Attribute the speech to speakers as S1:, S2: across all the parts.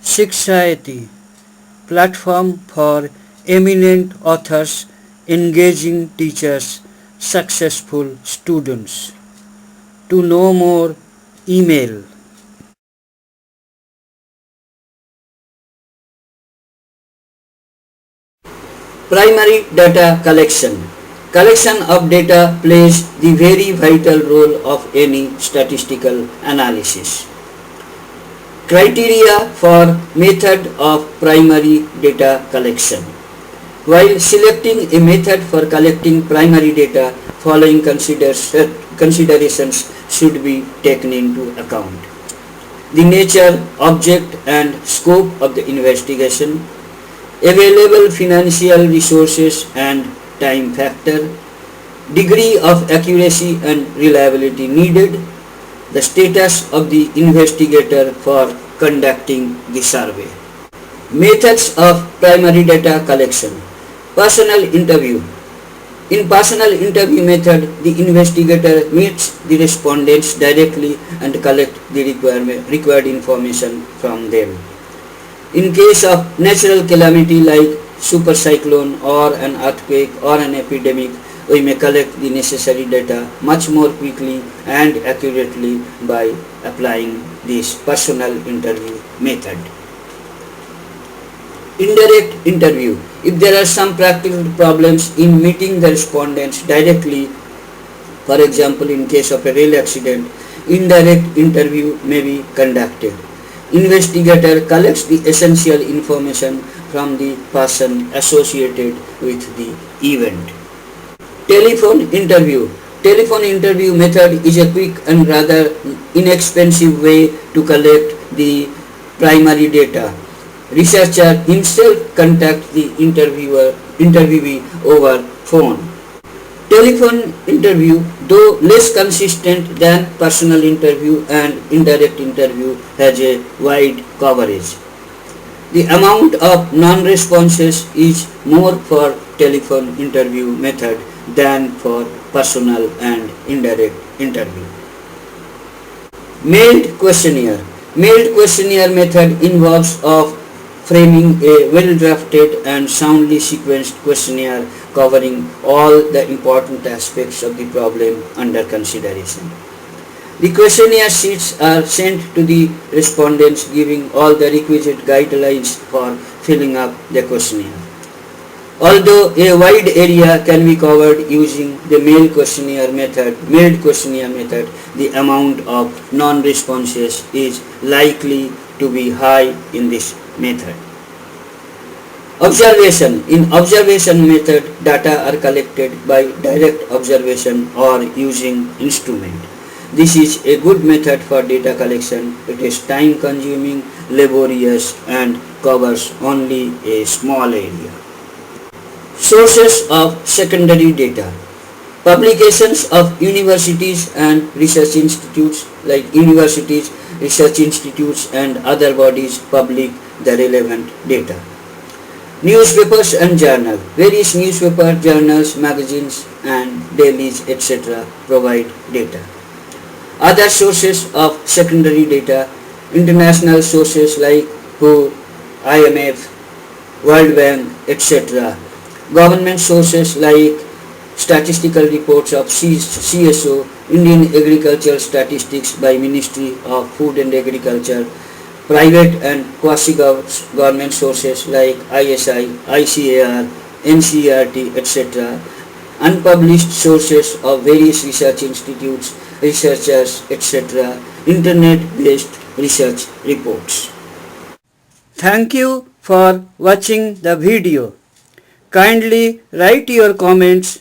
S1: Shikshayati, platform for eminent authors, engaging teachers, successful students. To know more, email. Primary data collection. Collection of data plays the very vital role of any statistical analysis. Criteria for method of primary data collection. While selecting a method for collecting primary data, following considerations should be taken into account. The nature, object and scope of the investigation, available financial resources and time factor, degree of accuracy and reliability needed, the status of the investigator for conducting the survey. Methods of primary data collection. Personal interview. In personal interview method, the investigator meets the respondents directly and collects the required information from them. In case of natural calamity like supercyclone or an earthquake or an epidemic, we may collect the necessary data much more quickly and accurately by applying this personal interview method. Indirect interview. If there are some practical problems in meeting the respondents directly, for example in case of a rail accident, indirect interview may be conducted. Investigator collects the essential information from the person associated with the event. Telephone interview. Telephone interview method is a quick and rather inexpensive way to collect the primary data. Researcher himself contacts the interviewee over phone. Telephone interview, though less consistent than personal interview and indirect interview, has a wide coverage. The amount of non-responses is more for telephone interview method than for personal and indirect interview. Mailed questionnaire. Mailed questionnaire method involves of framing a well-drafted and soundly sequenced questionnaire covering all the important aspects of the problem under consideration. The questionnaire sheets are sent to the respondents giving all the requisite guidelines for filling up the questionnaire. Although a wide area can be covered using the mailed questionnaire method, the amount of non-responses is likely to be high in this method. Observation. In observation method, data are collected by direct observation or using instrument. This is a good method for data collection. It is time consuming, laborious and covers only a small area. Sources of secondary data. Publications of universities and research institutes like universities, research institutes and other bodies publish the relevant data. Newspapers and journals. Various newspaper, journals, magazines and dailies etc. provide data. Other sources of secondary data. International sources like WHO, IMF, World Bank etc. Government sources like statistical reports of CSO, Indian Agricultural Statistics by Ministry of Food and Agriculture, private and quasi-government sources like ISI, ICAR, NCERT, etc., unpublished sources of various research institutes, researchers, etc., internet-based research reports. Thank you for watching the video. Kindly write your comments.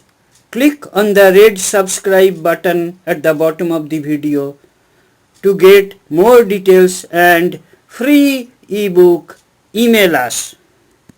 S1: Click on the red subscribe button at the bottom of the video to get more details and free ebook. Email us.